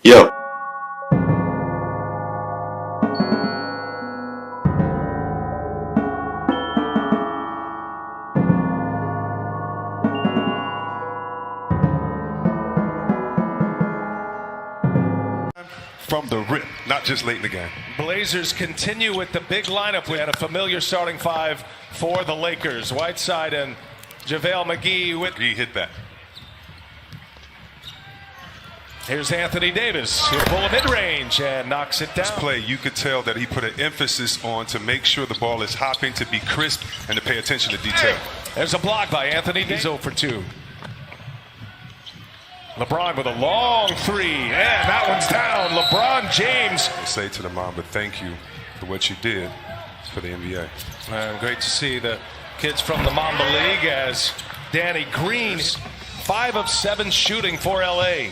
Yo. From the rip, not just late in the game. Blazers continue with the big lineup. We had a familiar starting five for the Lakers. Whiteside and JaVale McGee. He hit that. Here's Anthony Davis. He'll pull a mid-range and knocks it down. This play, you could tell that he put an emphasis on to make sure the ball is hopping, to be crisp, and to pay attention to detail. There's a block by Anthony Davis. 0 for 2. LeBron with a long three, and that one's down. LeBron James. I say to the Mamba, thank you for what you did for the NBA. Great to see the kids from the Mamba League as Danny Green, 5 of 7 shooting for LA.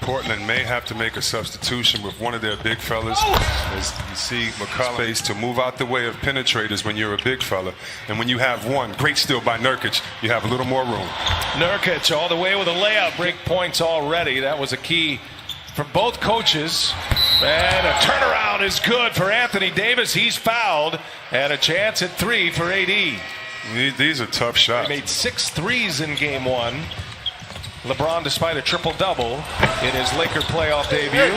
Portland may have to make a substitution with one of their big fellas. As you see McCollum face to move out the way of penetrators when you're a big fella. And when you have one, great steal by Nurkic, you have a little more room. Nurkic all the way with a layup. Break points already. That was a key for both coaches. And a turnaround is good for Anthony Davis. He's fouled. And a chance at 3 for AD. These are tough shots. He made 6 threes in game 1. LeBron, despite a triple-double in his Laker playoff debut,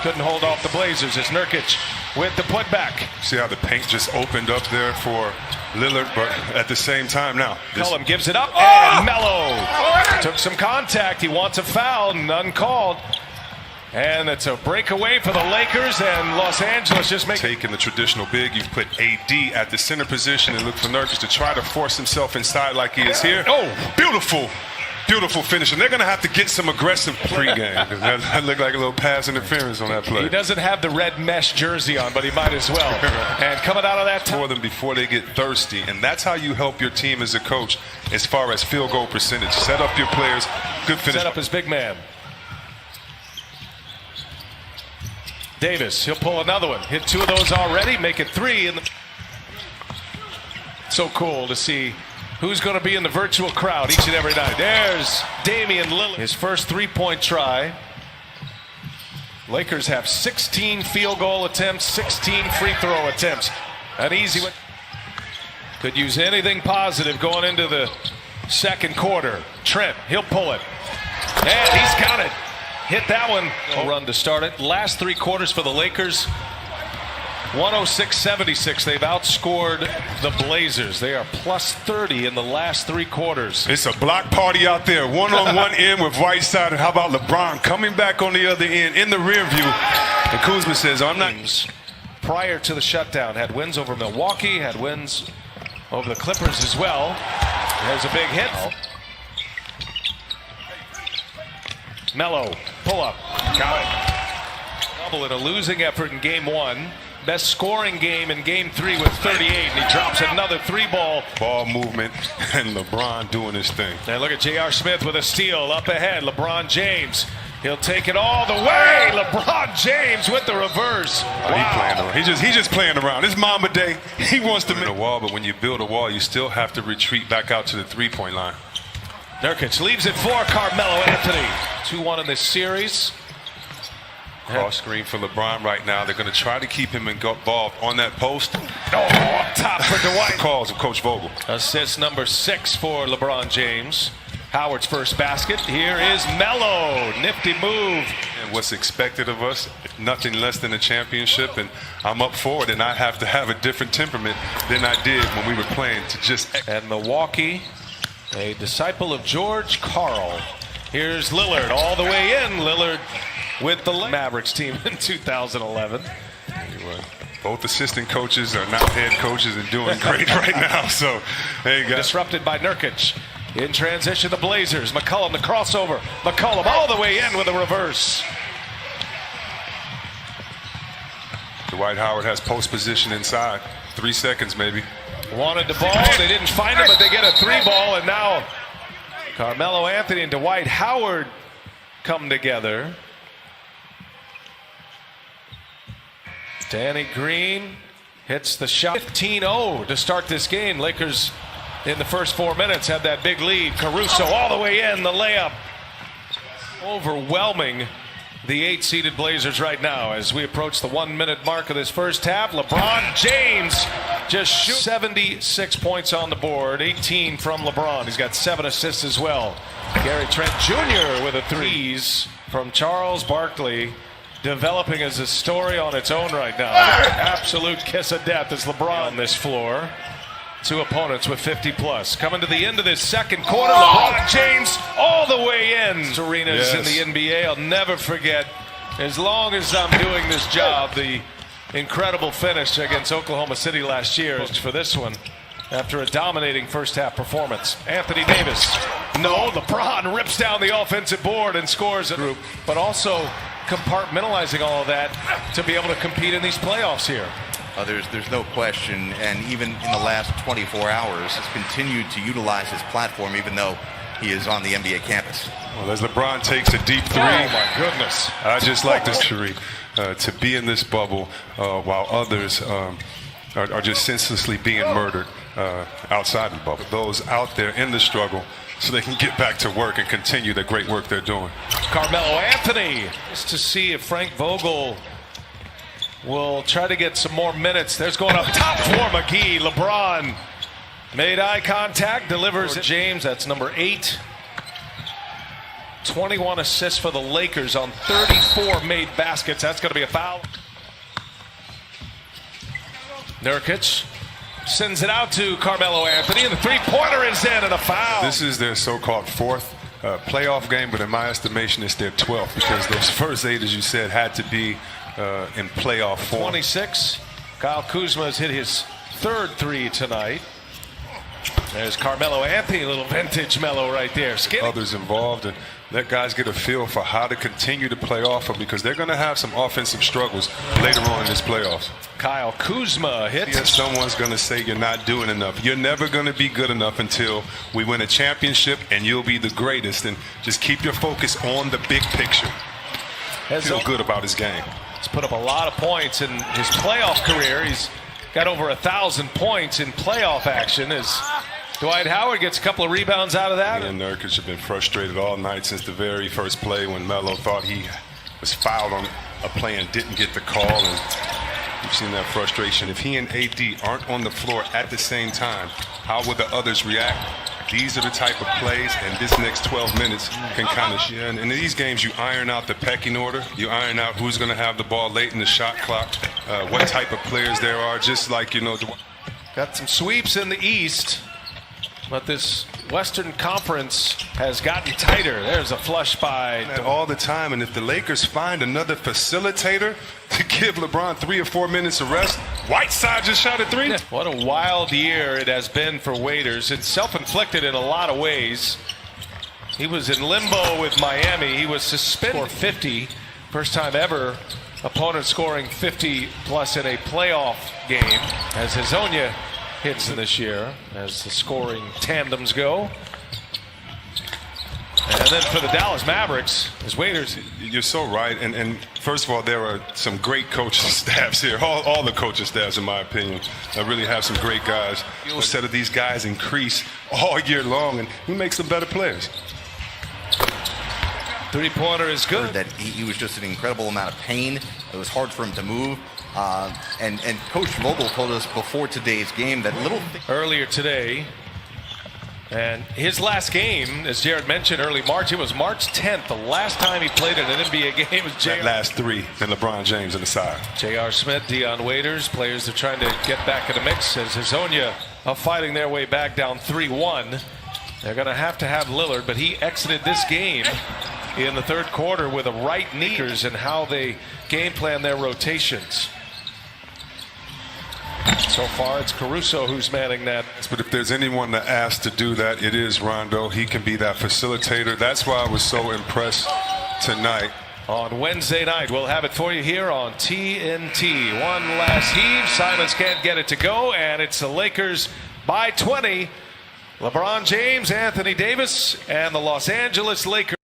couldn't hold off the Blazers. It's Nurkic with the putback. See how the paint just opened up there for Lillard, but at the same time now. Cullum gives it up, and Melo took some contact. He wants a foul, none called. And it's a breakaway for the Lakers, and Los Angeles just taking the traditional big. You've put AD at the center position and look for Nurkic to try to force himself inside like he is here. Oh, beautiful. Beautiful finish, and they're going to have to get some aggressive pregame because that looked like a little pass interference on that play. He doesn't have the red mesh jersey on, but he might as well. And coming out of that for them before they get thirsty, and that's how you help your team as a coach as far as field goal percentage. Set up your players. Good finish. Set up his big man. Davis, he'll pull another one. Hit 2 of those already, make it 3. So cool to see who's going to be in the virtual crowd each and every night. There's Damian Lillard. His first 3-point try. Lakers have 16 field goal attempts, 16 free throw attempts. An easy one. Could use anything positive going into the second quarter. Trent, he'll pull it. And he's got it. Hit that one. A run to start it. Last 3 quarters for the Lakers. 106-76. They've outscored the Blazers. They are plus 30 in the last 3 quarters. It's a block party out there. One-on-one end with Whiteside. And how about LeBron coming back on the other end in the rear view? And Kuzma says, I'm not. Prior to the shutdown, had wins over Milwaukee, had wins over the Clippers as well. There's a big hit. Melo, pull up. Got it. Double in a losing effort in game 1. Best scoring game in game 3 with 38, and he drops another 3-ball. Ball movement, and LeBron doing his thing. And look at J.R. Smith with a steal up ahead. LeBron James, he'll take it all the way. LeBron James with the reverse. Wow. He playing around. He's just playing around. It's Mamba Day. He wants to make a wall, but when you build a wall, you still have to retreat back out to the 3-point line. Nurkic leaves it for Carmelo Anthony. 2-1 in this series. Cross screen for LeBron right now. They're going to try to keep him involved on that post. Oh, up top for Dwight. Calls of Coach Vogel. Assist number 6 for LeBron James. Howard's first basket. Here is Melo. Nifty move. And what's expected of us, nothing less than a championship. And I'm up for it, and I have to have a different temperament than I did when we were playing to just. And Milwaukee, a disciple of George Karl. Here's Lillard all the way in. Lillard with the Mavericks team in 2011. Both assistant coaches are now head coaches and doing great right now. So, there you go. Disrupted by Nurkic. In transition, the Blazers. McCollum, the crossover. McCollum all the way in with a reverse. Dwight Howard has post position inside. 3 seconds maybe. Wanted the ball. They didn't find it, but they get a 3-ball. And now Carmelo Anthony and Dwight Howard come together. Danny Green hits the shot. 15-0 to start this game. Lakers in the first 4 minutes had that big lead. Caruso all the way in, the layup. Overwhelming the 8-seeded Blazers right now as we approach the 1-minute mark of this first half. LeBron James just shoots 76 points on the board, 18 from LeBron. He's got 7 assists as well. Gary Trent Jr. with a threes from Charles Barkley, developing as a story on its own right now. Absolute kiss of death as LeBron on this floor. 2 opponents with 50-plus. Coming to the end of this second quarter, LeBron James all the way in. Arenas in the NBA, I'll never forget, as long as I'm doing this job, the incredible finish against Oklahoma City last year for this one after a dominating first-half performance. Anthony Davis. No, LeBron rips down the offensive board and scores a group, but also compartmentalizing all of that to be able to compete in these playoffs here. There's no question, and even in the last 24 hours, has continued to utilize his platform, even though he is on the NBA campus. Well, as LeBron takes a deep three, oh my goodness! I just like this Sharif to be in this bubble while others are just senselessly being murdered outside the bubble. Those out there in the struggle, so they can get back to work and continue the great work they're doing. Carmelo Anthony, just to see if Frank Vogel will try to get some more minutes. There's going up top for McGee. LeBron made eye contact, delivers it. James, that's number 8. 21 assists for the Lakers on 34 made baskets. That's going to be a foul. Nurkic sends it out to Carmelo Anthony, and the three-pointer is in, and a foul. This is their so-called 4th playoff game, but in my estimation, it's their 12th because those first 8, as you said, had to be in playoff form. 26. Kyle Kuzma has hit his 3rd 3 tonight. There's Carmelo Anthony, a little vintage Melo right there. Others involved, and let guys get a feel for how to continue to play off of, because they're going to have some offensive struggles later on in this playoffs. Kyle Kuzma hits. Yes, someone's going to say you're not doing enough. You're never going to be good enough until we win a championship, and you'll be the greatest. And just keep your focus on the big picture. Feel good about his game. He's put up a lot of points in his playoff career. He's got over 1,000 points in playoff action as Dwight Howard gets a couple of rebounds out of that. And Nurkic have been frustrated all night since the very first play when Melo thought he was fouled on a play and didn't get the call. And you've seen that frustration. If he and AD aren't on the floor at the same time, how will the others react? These are the type of plays, and this next 12 minutes can kind of and in these games, you iron out the pecking order. You iron out who's going to have the ball late in the shot clock, what type of players there are, just like, you know. Got some sweeps in the East, but this Western Conference has gotten tighter. There's a flush by all the time, and if the Lakers find another facilitator to give LeBron 3 or 4 minutes of rest, Whiteside just shot a 3. What a wild year it has been for Waiters. It's self-inflicted in a lot of ways. He was in limbo with Miami. He was suspended for 50. First time ever opponent scoring 50-plus in a playoff game, as Hezonja hits in this year, as the scoring tandems go. And then for the Dallas Mavericks, as Waiters. You're so right. And first of all, there are some great coaching staffs here. All the coaching staffs, in my opinion, really have some great guys. Instead of these guys increase all year long, and he makes them better players. Three-pointer is good. That he was just an incredible amount of pain. It was hard for him to move. And Coach Vogel told us before today's game that earlier today. And his last game, as Jared mentioned, early March, it was March 10th. The last time he played in an NBA game was that last 3, and LeBron James on the side. J.R. Smith, Dion Waiters, players that are trying to get back in the mix as Hezonja are fighting their way back down 3-1. They're going to have Lillard, but he exited this game in the 3rd quarter with a right knee and how they game plan their rotations. So far, it's Caruso who's manning that. But if there's anyone to ask to do that, it is Rondo. He can be that facilitator. That's why I was so impressed tonight. On Wednesday night, we'll have it for you here on TNT. One last heave. Simons can't get it to go, and it's the Lakers by 20. LeBron James, Anthony Davis, and the Los Angeles Lakers.